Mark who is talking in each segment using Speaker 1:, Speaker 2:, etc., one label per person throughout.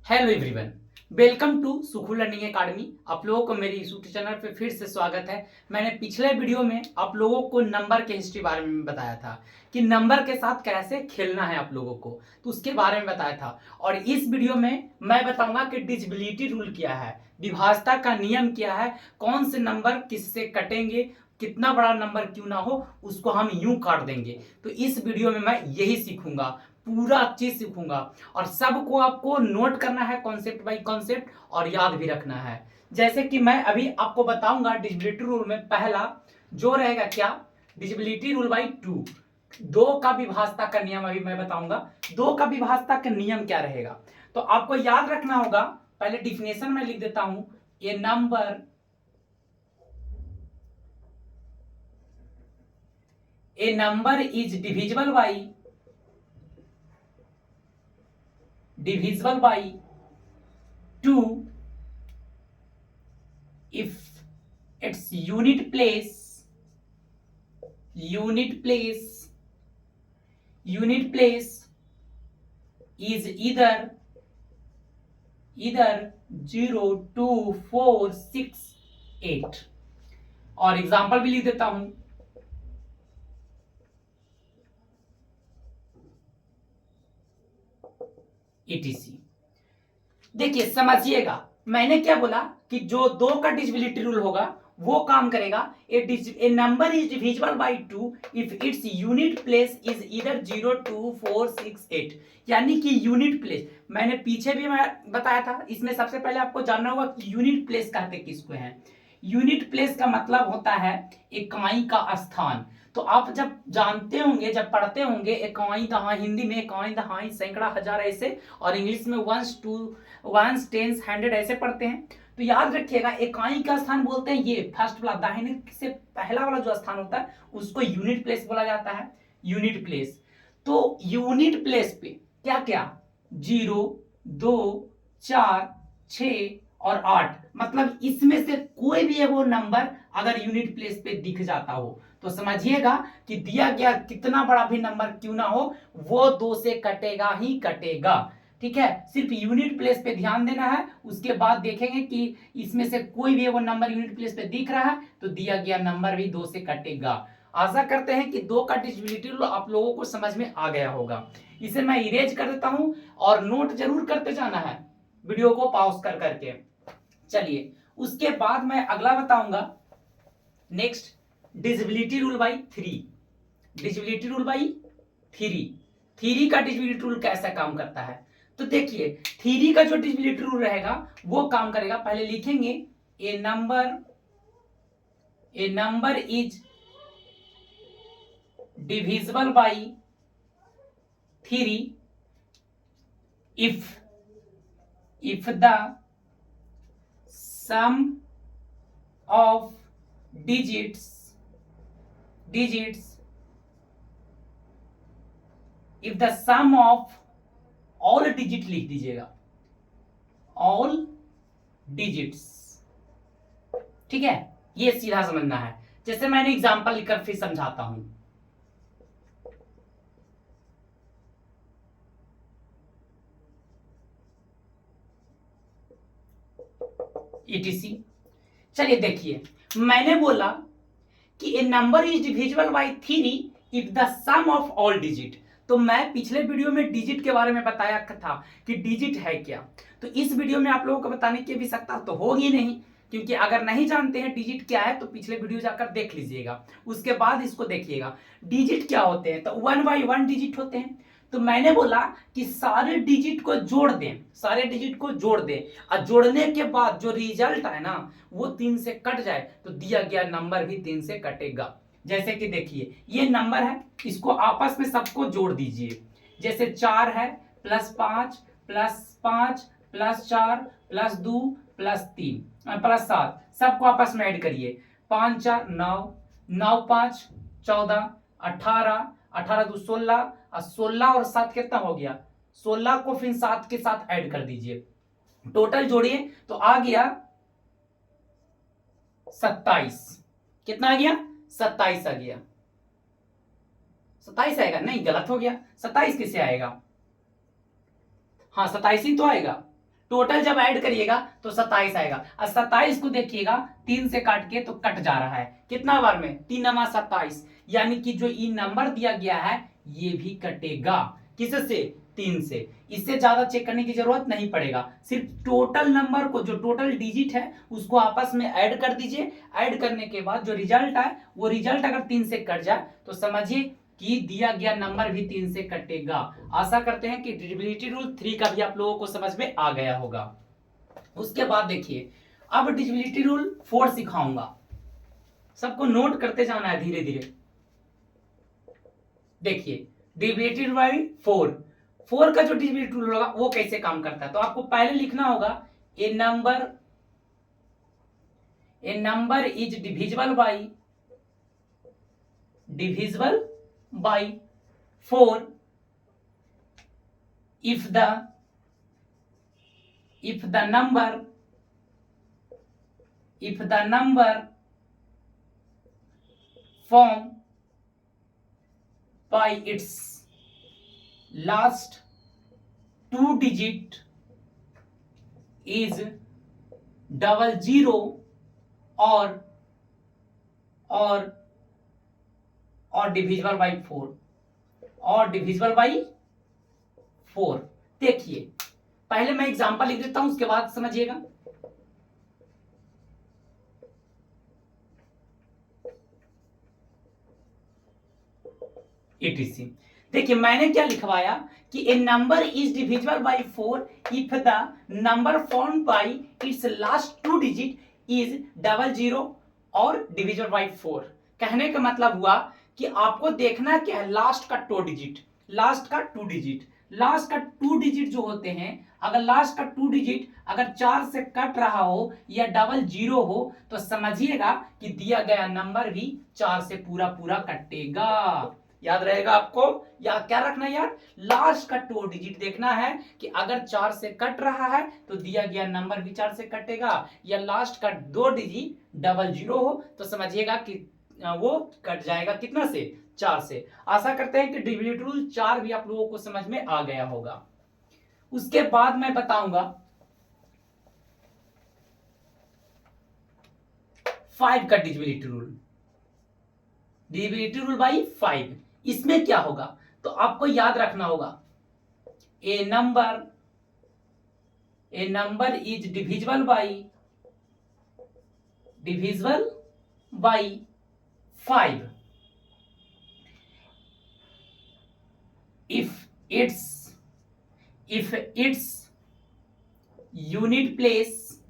Speaker 1: Hello everyone, welcome to Sukhu learning academy. आप लोगों को मेरी यूट्यूब चैनल पे फिर से स्वागत है। मैंने पिछले वीडियो में आप लोगों को नंबर के हिस्ट्री बारे में बताया था कि नंबर के साथ कैसे खेलना है आप लोगों को, तो उसके बारे में बताया था। और इस वीडियो में मैं बताऊंगा कि डिविजिबिलिटी रूल क्या है, विभाज्यता का नियम क्या है, कौन से नंबर किससे कटेंगे, कितना बड़ा नंबर क्यों ना हो उसको हम यूं काट देंगे। तो इस वीडियो में मैं यही सीखूंगा, पूरा चीज सीखूंगा और सबको आपको नोट करना है कॉन्सेप्ट बाय कॉन्सेप्ट और याद भी रखना है। जैसे कि मैं अभी आपको बताऊंगा डिविजिबिलिटी रूल में पहला जो रहेगा क्या, डिविजिबिलिटी रूल बाय टू, दो का विभाज्यता का नियम अभी मैं बताऊंगा। दो का विभाज्यता का नियम क्या रहेगा तो आपको याद रखना होगा। पहले डिफिनेशन में लिख देता हूं, ए number is divisible by 2 if its unit place is either 0 2 4 6 8। और एग्जांपल भी लिख देता हूं, etc। देखिए समझिएगा, मैंने क्या बोला कि जो दो का डिविजिबिलिटी रूल होगा वो काम करेगा। A number is divisible by 2 if its unit place is either 0 2 4 6 8। यानी कि यूनिट प्लेस मैंने पीछे भी मैं बताया था। इसमें सबसे पहले आपको जानना होगा कि यूनिट प्लेस कहते किसको है। यूनिट प्लेस का मतलब होता है इकाई का स्थान। तो आप जब जानते होंगे, जब पढ़ते होंगे इकाई दहाई, हिंदी में इकाई दहाई सैकड़ा हजार ऐसे, और इंग्लिश में ones two ones tens hundred ऐसे पढ़ते हैं। तो याद रखिएगा इकाई का स्थान बोलते हैं ये फर्स्ट वाला, दाहिने से पहला वाला जो स्थान होता है उसको यूनिट प्लेस बोला जाता है, यूनिट प्लेस। तो यूनिट प्लेस पे क्या क्या, 0 2 4 6 और 8, मतलब इसमें से कोई भी वो नंबर अगर यूनिट प्लेस पे दिख जाता हो तो समझिएगा कि दिया गया कितना बड़ा भी नंबर क्यों ना हो वो 2 से कटेगा ही कटेगा। ठीक है, सिर्फ यूनिट प्लेस पे ध्यान देना है। उसके बाद देखेंगे कि इसमें से कोई भी वो नंबर यूनिट प्लेस पे दिख रहा है तो दिया गया नंबर भी 2 से कटेगा। आशा करते हैं कि दो का डिविजिबिलिटी रूल आप लोगों को समझ में आ गया होगा। इसे मैं इरेज कर देता हूं और नोट जरूर करते जाना है वीडियो को पॉज कर करके। चलिए उसके बाद मैं अगला बताऊंगा, next divisibility rule by 3। Divisibility rule by 3 का डिविजिबिलिटी रूल कैसा काम करता है तो देखिए, 3 का जो डिविजिबिलिटी रूल रहेगा वो काम करेगा। पहले लिखेंगे a number is divisible by 3 if the sum of digits if the sum of all digit लिख दीजिएगा, all digits। ठीक है, ये सीधा समझना है। जैसे मैंने एग्जांपल लिखकर फिर समझाता हूं, etc। चलिए देखिए, मैंने बोला कि a number is divisible by 3 if the sum of all digit. तो मैं पिछले वीडियो में डिजिट के बारे में बताया था कि डिजिट है क्या। तो इस वीडियो में आप लोगों को बताने की आवश्यकता तो होगी नहीं, क्योंकि अगर नहीं जानते हैं डिजिट क्या है तो पिछले वीडियो जाकर देख लीजिएगा, उसके बाद इसको देखिएगा। डिजिट क्या होते हैं तो 1 बाई 1 डिजिट होते हैं। तो मैंने बोला कि सारे डिजिट को जोड़ दें, सारे डिजिट को जोड़ दें और जोड़ने के बाद जो रिजल्ट है ना वो 3 से कट जाए तो दिया गया नंबर भी 3 से कटेगा। जैसे कि देखिए ये नंबर है, इसको आपस में सबको जोड़ दीजिए। जैसे 4 है +5 +5 +4 +2 +3 +7, सबको आपस में ऐड करिए। 5 4 9, 9 5 14, 18, 18 2 16 और 16 और 7 कितना हो गया, 16 को फिर 7 के साथ ऐड कर दीजिए, टोटल जोड़िए तो आ गया 27। कितना आ गया, 27 आ गया। 27 आएगा, नहीं गलत हो गया, 27 किसे आएगा, हाँ 27 ही तो आएगा। टोटल जब ऐड करिएगा तो 27 आएगा। और 27 को देखिएगा 3 से काट के तो कट जा रहा है कितना बार में, 3 × 27, यानी कि जो ई नंबर दिया गया है ये भी कटेगा किससे, 3 से। इससे ज्यादा चेक करने की जरूरत नहीं पड़ेगा, सिर्फ टोटल नंबर को, जो टोटल डिजिट है उसको आपस में ऐड कर दीजिए। ऐड करने के बाद जो रिजल्ट आए वो रिजल्ट अगर 3 से कट जाए तो समझिए कि दिया गया नंबर भी 3 से कटेगा। आशा करते हैं कि डिविजिबिलिटी रूल 3 का भी आप लोगों को समझ में आ गया होगा। उसके बाद देखिए अब डिविजिबिलिटी रूल 4 सिखाऊंगा, सबको नोट करते जाना है धीरे धीरे। देखिए डिविजिबिलिटी रूल बाई 4 का जो डिविजिबिलिटी रूल होगा वो कैसे काम करता है, तो आपको पहले लिखना होगा a number is divisible by 4 if the number formed by its last 2 digit is 00 or divisible by 4। देखिए पहले मैं एग्जांपल लिख देता हूं उसके बाद समझिएगा। etc देखिए मैंने क्या लिखवाया कि a number is divisible by 4 if the number formed by its last 2 digit is 00 और डिविजिबल बाय 4। कहने का मतलब हुआ कि आपको देखना क्या है, लास्ट का 2 डिजिट, लास्ट का 2 डिजिट जो होते हैं, अगर लास्ट का 2 डिजिट अगर 4 से कट रहा हो या 00 हो तो समझिएगा कि दिया गया नंबर भी 4 से पूरा कटेगा। याद रहेगा आपको, या क्या रखना यार, लास्ट का 2 डिजिट देखना है कि अगर 4 से कट रहा है तो दिया गया नंबर भी 4 से कटेगा, या लास्ट का 2 डिजिट 00 हो तो समझिएगा कि वो कट जाएगा कितना से, 4 से। आशा करते हैं कि डिविजिबिलिटी रूल 4 भी आप लोगों को समझ में आ गया होगा। उसके बाद मैं बताऊंगा 5 का डिविजिबिलिटी रूल बाई 5। इसमें क्या होगा तो आपको याद रखना होगा a number is divisible by 5 if its unit place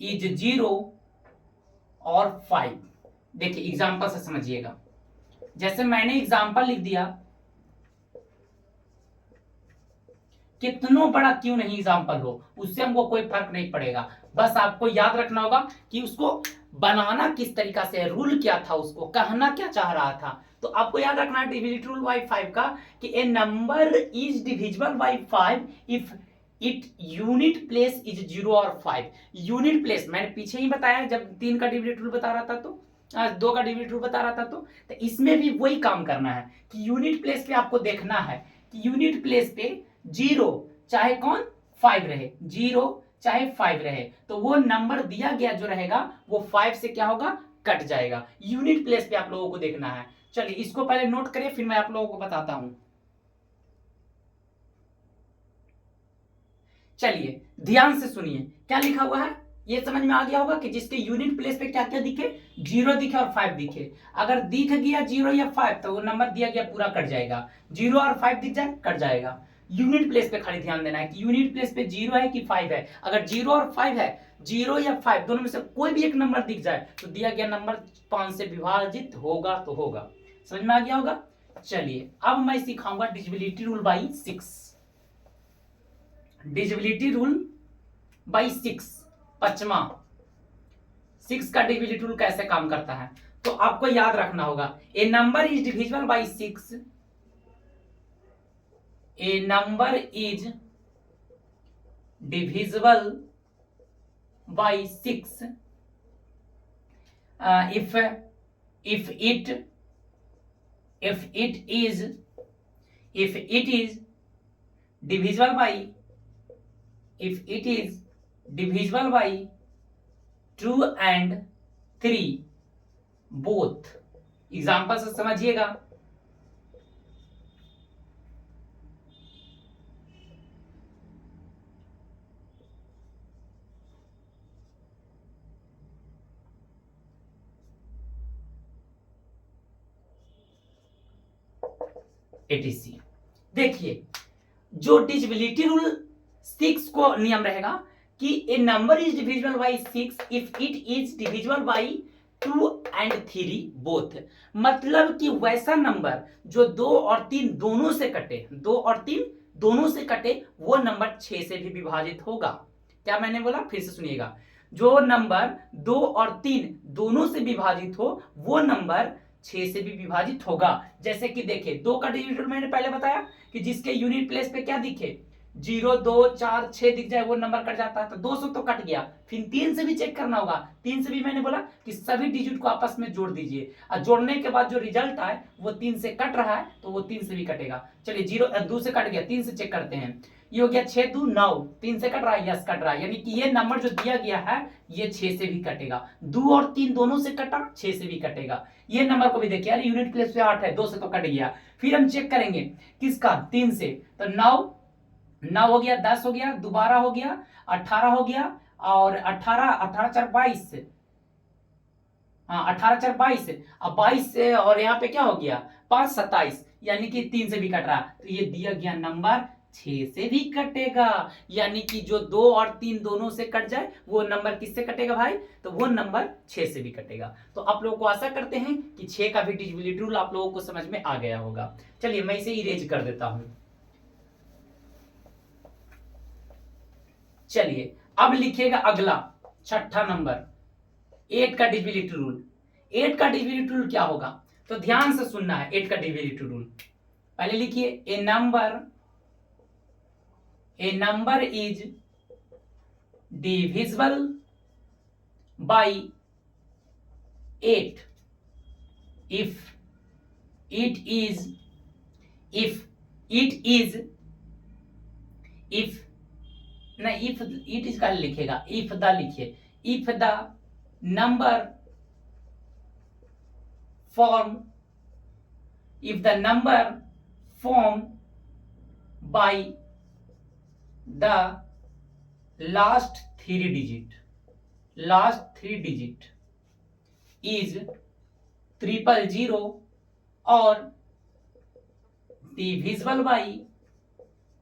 Speaker 1: is 0 और 5। देखिए एग्जांपल से समझिएगा, जैसे मैंने एग्जांपल लिख दिया, कितनों बड़ा क्यों नहीं एग्जांपल हो उससे हमको कोई फर्क नहीं पड़ेगा, बस आपको याद रखना होगा कि उसको बनाना किस तरीका से, रूल क्या था, उसको कहना क्या चाह रहा था। तो आपको याद रखना है डिविजिबिलिटी रूल बाई 5 का कि a number is divisible by 5 if it unit place is 0 और 5। यूनिट प्लेस मैंने पीछे ही बताया जब 3 का डिविजिबिलिटी रूल बता रहा था, तो 2 का डिविजिबिलिटी रूल बता रहा था, तो इसमें भी वही काम करना है कि यूनिट प्लेस पे आपको देखना है कि यूनिट प्लेस पे 0 चाहे कौन 5 रहे, 0 चाहे 5 रहे, तो वो नंबर दिया गया जो रहेगा वो 5 से क्या होगा, कट जाएगा। यूनिट प्लेस पे आप लोगों को देखना है। चलिए इसको पहले नोट करिए फिर मैं आप लोगों को बताता हूं। चलिए ध्यान से सुनिए क्या लिखा हुआ है, ये समझ में आ गया होगा कि जिसके यूनिट प्लेस पे क्या क्या दिखे, 0 दिखे और 5 दिखे। अगर दिख गया 0 या 5 तो वो नंबर दिया गया पूरा कट जाएगा, 0 और 5 दिख जाए कट जाएगा। यूनिट प्लेस पे खाली ध्यान देना है कि यूनिट प्लेस पे 0 है कि 5 है। अगर 0 और 5 है, 0 या 5 दोनों में से कोई भी एक नंबर दिख जाए तो दिया गया नंबर 5 से विभाजित होगा तो होगा। समझ में आ गया होगा। चलिए अब मैं सिखाऊंगा divisibility rule by 6। Divisibility rule by 6 5वां, 6 का डिविजिबिलिटी रूल कैसे काम करता है तो आपको याद रखना होगा a number is divisible by 6, a number is divisible by 6 if it is divisible by, if it is divisible by 2 and 3 both। Example से समझिएगा। एटीसी देखिए, जो डिविजिबिलिटी रूल 6 को नियम रहेगा कि a number is divisible by 6 if it is divisible by 2 and 3 both. मतलब कि वैसा नंबर जो 2 और 3 दोनों से कटे, 2 और 3 दोनों से कटे, वो नंबर 6 से भी विभाजित होगा। क्या मैंने बोला, फिर से सुनिएगा। जो नंबर 2 और 3 दोनों से विभाजित हो, वो नंबर 6 से भी विभाजित होगा। जैसे कि देखिए, 2 का डिजिट मैंने पहले बताया कि जिसके यूनिट प्लेस पे क्या दिखे, 0 2 4 6 दिख जाए, वो नंबर कट जाता है। तो 200 तो कट गया, फिर 3 से भी चेक करना होगा। 3 से भी मैंने बोला कि सभी डिजिट को आपस में जोड़ दीजिए, और जोड़ने के बाद जो रिजल्ट आए वो 3 से कट रहा है, तो वो 3 से भी कटेगा। चलिए 2 से कट गया, 3 से चेक करते हैं। ये हो गया 6 2 9, 3 से कट रहा है, यस कट रहा है, यानी कि ये नंबर जो दिया गया है ये 6 से भी कटेगा। 2 और 3 दोनों से कटा, 6 से भी कटेगा। ये नंबर को भी देखिए, यार यूनिट प्लेस पे 8 है, 2 से तो कट गया। फिर हम चेक करेंगे किसका, 3 से, तो 9 हो गया, 10 हो गया, दोबारा हो गया, 18 हो गया, और 18 18 4 22, हाँ 18 4 22, अब 22 से और यहाँ पे क्या हो गया 5 27, यानी कि 3 से भी कट रहा। तो ये दिया गया नंबर 6 से भी कटेगा। यानी कि जो 2 और 3 दोनों से कट जाए, वो नंबर किससे कटेगा भाई, तो वो नंबर 6 से भी कटेगा। तो आप लोगों को आशा करते हैं कि 6 का भी डिविजिबिलिटी रूल आप लोगों को समझ में आ गया होगा। चलिए मैं इसे इरेज कर देता हूं। चलिए अब लिखिएगा अगला 6ठा नंबर, 8 का डिविजिबिलिटी रूल। 8 का डिविजिबिलिटी रूल क्या होगा, तो ध्यान से सुनना है। 8 का डिविजिबिलिटी रूल पहले लिखिए, a number is divisible by 8 if it is का लिखेगा, इफ द लिखिए, if the number form by the last three digit is 000 और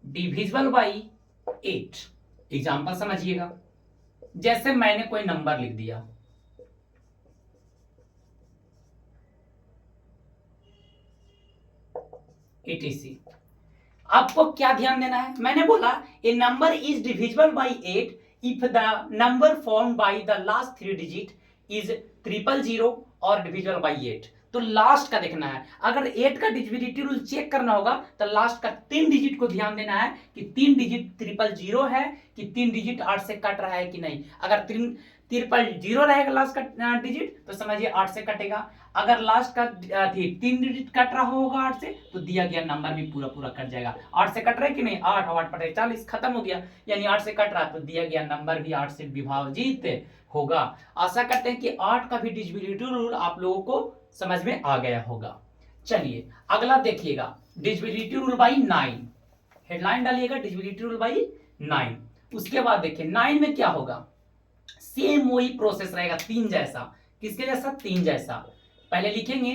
Speaker 1: डिविजिबल बाय 8। एग्जाम्पल समझिएगा, जैसे मैंने कोई नंबर लिख दिया, etc। आपको क्या ध्यान देना है, मैंने बोला a number is divisible by 8 if the number form by the last three digit is 000 और डिविजिबल बाय 8। तो लास्ट का देखना है। अगर 8 का डिविजिबिलिटी रूल चेक करना होगा तो लास्ट का 3 डिजिट को ध्यान देना है कि 3 डिजिट 000 है कि 3 डिजिट 8 से कट रहा है कि नहीं। अगर 000 रहेगा लास्ट का डिजिट, तो समझिए 8 से कटेगा। अगर लास्ट का 3 डिजिट कट रहा होगा 8 से, तो दिया गया नंबर भी पूरा कट जाएगा। 8 से कट रहा है कि नहीं, 8 और 8 पटे 40, खत्म हो गया। यानी 8 से कट रहा, तो दिया गया नंबर भी 8 से विभाजित होगा। आशा करते हैं कि 8 का भी डिविजिबिलिटी रूल आप लोगों को समझ में आ गया होगा। चलिए अगला देखिएगा, डिविजिबिलिटी रूल बाय 9। हेडलाइन डालिएगा, डिविजिबिलिटी रूल बाय 9। उसके बाद देखिए 9 में क्या होगा, सेम वही प्रोसेस रहेगा, 3 जैसा। किसके जैसा, 3 जैसा। पहले लिखेंगे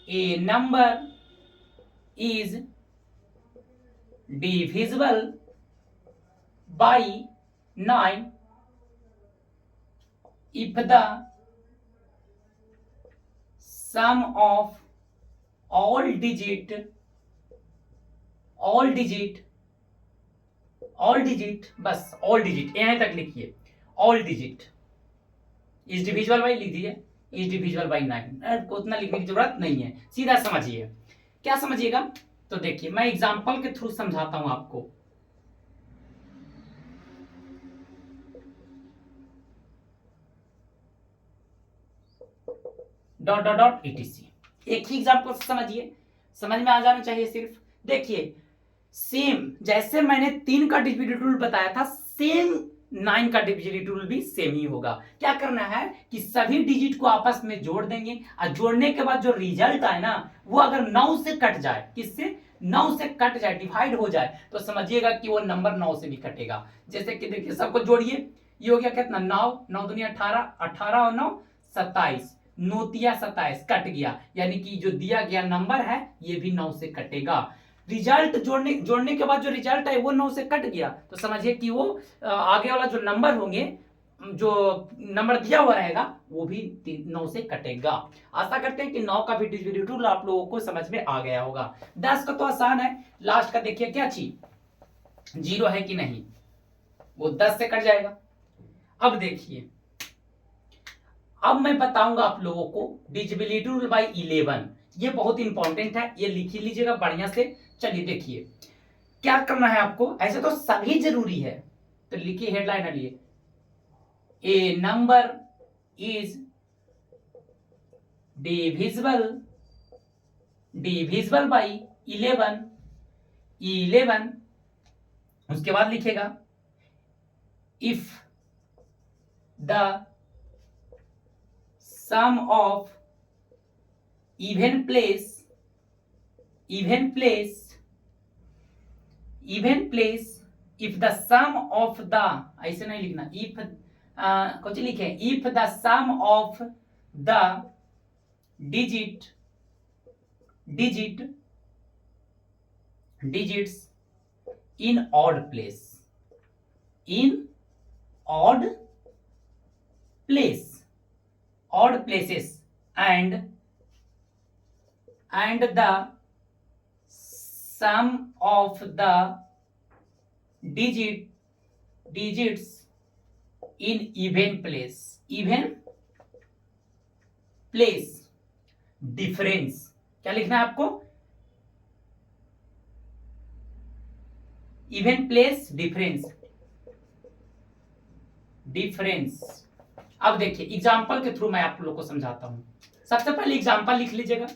Speaker 1: a number is divisible by 9 if the sum of all digit बस all digit यहां तक लिखिए, all digit is divisible by लिख दीजिए, is divisible by 9। उतना लिखने की जरूरत नहीं है, सीधा समझिए। क्या समझिएगा, तो देखिए मैं एग्जांपल के थ्रू समझाता हूं आपको। .etc। एक ही एग्जांपल समझिए, समझ में आ जाना चाहिए सिर्फ। देखिए सेम जैसे मैंने 3 का डिविजिबिलिटी रूल बताया था, सेम 9 का डिविजिबिलिटी रूल भी सेम ही होगा। क्या करना है कि सभी डिजिट को आपस में जोड़ देंगे और जोड़ने के बाद जो रिजल्ट आए ना वो अगर 9 से कट जाए, किससे, 9 से कट जाए, डिवाइड हो जाए, तो समझिएगा कि वो नंबर 9 से भी कटेगा। जैसे कि देखिए सबको जोड़िए, ये हो गया कितना 9, 9 दूनी 18, 18 और 9 27, नोतिया 27 कट गया, यानी कि जो दिया गया नंबर है ये भी 9 से कटेगा। रिजल्ट जोड़ने के बाद जो रिजल्ट है वो 9 से कट गया, तो समझिए कि वो आगे वाला जो नंबर होंगे, जो नंबर दिया हुआ रहेगा वो भी 9 से कटेगा। आशा करते हैं कि 9 का भी डिविजिबिलिटी रूल आप लोगों को समझ में आ गया होगा। 10 का तो आसान है, लास्ट का देखिए क्या चीज, 0 है कि नहीं, वो 10 से कट जाएगा। अब देखिए, अब मैं बताऊंगा आप लोगों को डिविजिबिलिटी रूल बाय 11, ये बहुत इंपॉर्टेंट है, ये लिख लीजिएगा बढ़िया से। चलिए देखिए क्या करना है आपको, ऐसे तो सभी जरूरी है, तो लिखिए हेडलाइन है लिए, ए नंबर इज डिविजिबल बाय 11, उसके बाद लिखेगा if the sum of even place if the sum of the, ऐसे नहीं लिखना, if कुछ लिखे, if the sum of the digits in odd places and the sum of the digits in even place difference, क्या लिखना है आपको, even place difference. अब देखिए एग्जाम्पल के थ्रू मैं आप लोग को समझाता हूं। सबसे पहले एग्जाम्पल लिख लीजिएगा।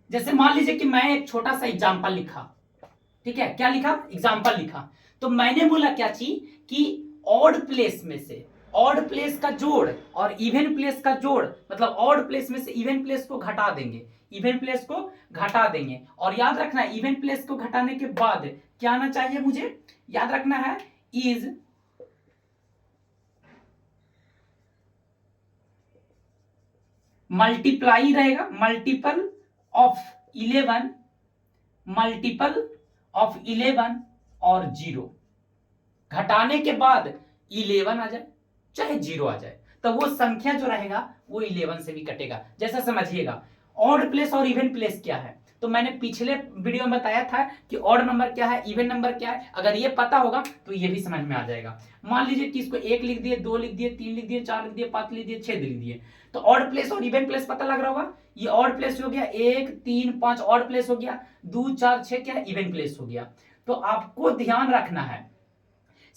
Speaker 1: जैसे मान लीजिए कि मैं एक छोटा सा एग्जाम्पल लिखा, ठीक है, क्या लिखा, एग्जाम्पल लिखा, तो मैंने बोला क्या चीज कि ऑड प्लेस में से ऑड प्लेस का जोड़ और इवन प्लेस का जोड़, मतलब ऑड प्लेस में से इवन प्लेस को घटा देंगे, और याद रखना है इवन प्लेस को घटाने के बाद क्या आना चाहिए, मुझे याद रखना है इज मल्टीप्लाई रहेगा, मल्टीपल ऑफ 11 और 0, घटाने के बाद 11 आ जाए चाहे 0 आ जाए, तो वो संख्या जो रहेगा वो 11 से भी कटेगा। जैसा समझिएगा ऑड प्लेस और इवन प्लेस क्या है, तो मैंने पिछले वीडियो में बताया था कि ऑड नंबर क्या है, इवन नंबर क्या है, अगर ये पता होगा तो ये भी समझ में आ जाएगा। मान लीजिए कि इसको 1 लिख दिए, 2 लिख दिए, 3 लिख दिए, 4 लिख दिए, 5 लिख दिए, 6 लिख दिए, तो ऑड प्लेस और इवन प्लेस पता लग रहा होगा। ये ऑड प्लेस हो गया, 1 3 5 ऑड प्लेस हो गया, 2 4 6 क्या इवन प्लेस हो गया। तो आपको ध्यान रखना है,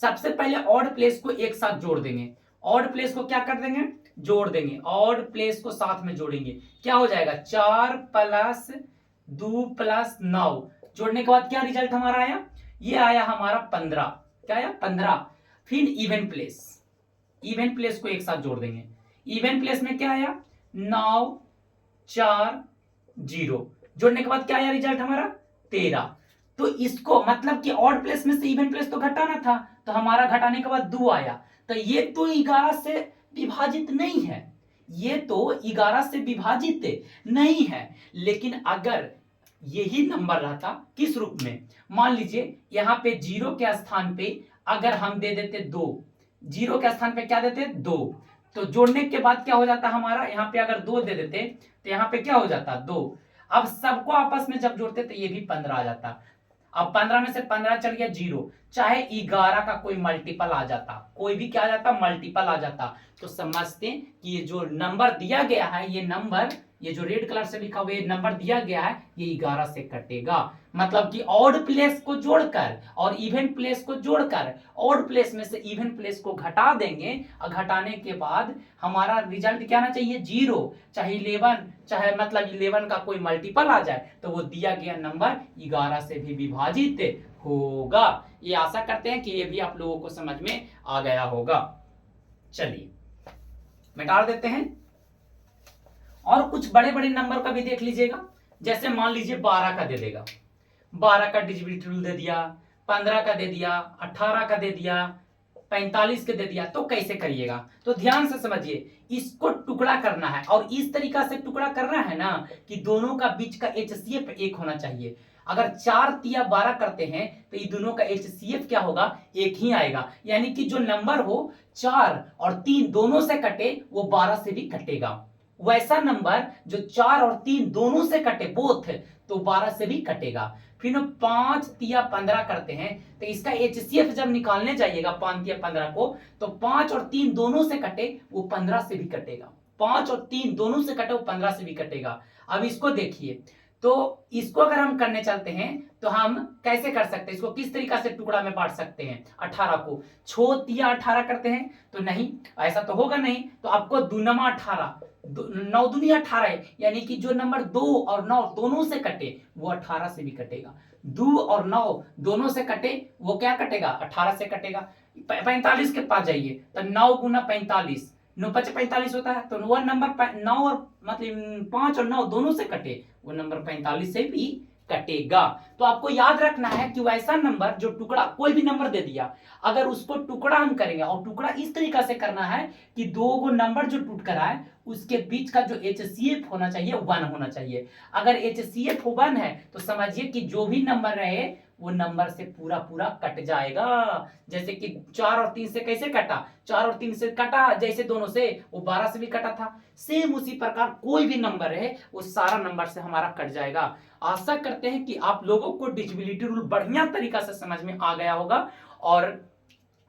Speaker 1: सबसे पहले ऑड प्लेस को एक साथ जोड़ देंगे, ऑड प्लेस को क्या कर देंगे, जोड़ देंगे, ऑड प्लेस को साथ में जोड़ेंगे, क्या हो जाएगा 4 + 2 + 9, जोड़ने के बाद क्या रिजल्ट हमारा आया, ये आया हमारा 15, क्या आया 15। फिर इवन प्लेस को एक साथ जोड़ देंगे, इवन प्लेस में क्या आया 9 4 0, जोड़ने के बाद क्या आया रिजल्ट हमारा 13। तो इसको मतलब कि ऑड प्लेस में से इवन प्लेस तो घटाना था, तो हमारा घटाने के बाद 2 आया, तो ये तो 11 से विभाजित नहीं है, ये तो 11 से विभाजित नहीं है। लेकिन अगर यही नंबर रहता किस रूप में, मान लीजिए यहां पे 0 के स्थान पे अगर हम दे देते 2, 0 के स्थान पे क्या देते 2, तो जोड़ने के बाद क्या हो जाता हमारा, यहाँ पे अगर 2 दे देते तो यहाँ पे क्या हो जाता 2। अब सबको आपस में जब जोड़ते तो ये भी 15 आ जाता। अब 15 में से 15 चल गया 0, चाहे 11 का कोई मल्टीपल आ जाता, कोई भी क्या आ जाता मल्टीपल आ जाता, तो समझते कि ये जो नंबर दिया गया है ये नंबर ये जो रेड कलर से लिखा हुआ ये नंबर दिया गया है ये 11 से कटेगा। मतलब कि ऑड प्लेस को जोड़कर और इवन प्लेस को जोड़कर ऑड प्लेस में से इवन प्लेस को घटा देंगे और घटाने के बाद हमारा रिजल्ट क्या आना चाहिए 0, चाहे 11, चाहे मतलब 11 का कोई मल्टीपल आ जाए तो वो दिया गया नंबर 11 से भी विभाजित होगा। ये आशा करते हैं कि ये भी आप लोगों को समझ में आ गया होगा। चलिए मिटा देते हैं और कुछ बड़े बड़े नंबर का भी देख लीजिएगा। जैसे मान लीजिए 12 का दे देगा, 12 का डिविजिबिलिटी रूल दे दिया, 15 का दे दिया, 18 का दे दिया, 45 के दे दिया, तो कैसे करिएगा? तो ध्यान से समझिए, इसको टुकड़ा करना है और इस तरीका से टुकड़ा करना है ना कि दोनों का बीच का HCF 1 होना चाहिए। अगर 4 तिया 12 करते हैं तो ये दोनों का HCF क्या होगा 1 ही आएगा। यानी कि जो नंबर हो 4 और 3 दोनों से कटे वो 12 से भी कटेगा। वैसा नंबर जो 4 और 3 दोनों से कटे बोथ तो 12 से भी कटेगा। फिर 5 तिया 15 करते हैं तो इसका HCF जब निकालने जाइएगा 5 तिया 15 को तो 5 और 3 दोनों से कटे वो 15 से भी कटेगा। 5 और 3 दोनों से कटे वो 15 से भी कटेगा। अब इसको देखिए, तो इसको अगर हम करने चलते हैं तो हम कैसे कर सकते हैं? इसको किस तरीका से टुकड़ा में बांट सकते हैं? 18 को छो तिया 18 करते हैं तो नहीं, ऐसा तो होगा नहीं। तो आपको दूनमा 18, 9 दूनी 18 यानी कि जो नंबर 2 और 9 दोनों से कटे वो 18 से भी कटेगा। 2 और 9 दोनों से कटे वो क्या कटेगा 18 से कटेगा। 45 के पास जाइए तो 9 गुना 45, 9 5 45 होता है। तो वह नंबर 9 और मतलब 5 और 9 दोनों से कटे वो नंबर 45 से भी कटेगा। तो आपको याद रखना है कि वैसा नंबर जो टुकड़ा कोई भी नंबर दे दिया अगर उसको टुकड़ा हम करेंगे और टुकड़ा इस तरीका से करना है कि दो गो नंबर जो टूट कर आए उसके बीच का जो HCF होना चाहिए 1 होना चाहिए। अगर HCF 1 है तो समझिए कि जो भी नंबर रहे वो नंबर से पूरा पूरा कट जाएगा। जैसे कि 4 और 3 से कैसे कटा, 4 और 3 से कटा जैसे दोनों से वो 12 से भी कटा था। सेम उसी प्रकार कोई भी नंबर रहे वो सारा नंबर से हमारा कट जाएगा। आशा करते हैं कि आप लोगों को डिविजिबिलिटी रूल बढ़िया तरीका से समझ में आ गया होगा और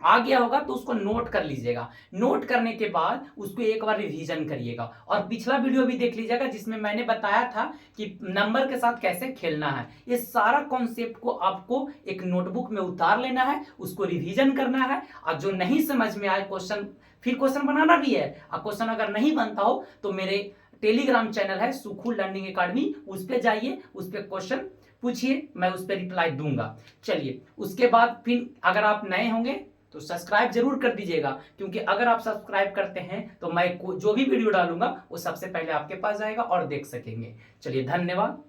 Speaker 1: आ गया होगा तो उसको नोट कर लीजिएगा। नोट करने के बाद उसको एक बार रिवीजन करिएगा और पिछला वीडियो भी देख लीजिएगा जिसमें मैंने बताया था कि नंबर के साथ कैसे खेलना है। ये सारा कॉन्सेप्ट को आपको एक नोटबुक में उतार लेना है, उसको रिवीजन करना है और जो नहीं समझ में आए क्वेश्चन फिर क्वेश्चन बनाना भी है। और क्वेश्चन अगर नहीं बनता हो तो मेरे टेलीग्राम चैनल है सुखू लर्निंग एकेडमी, उस पर जाइए, उस पर क्वेश्चन पूछिए, मैं उस पर रिप्लाई दूंगा। चलिए उसके बाद फिर अगर आप नए होंगे तो सब्सक्राइब जरूर कर दीजिएगा, क्योंकि अगर आप सब्सक्राइब करते हैं तो मैं जो भी वीडियो डालूंगा वो सबसे पहले आपके पास जाएगा और देख सकेंगे। चलिए धन्यवाद।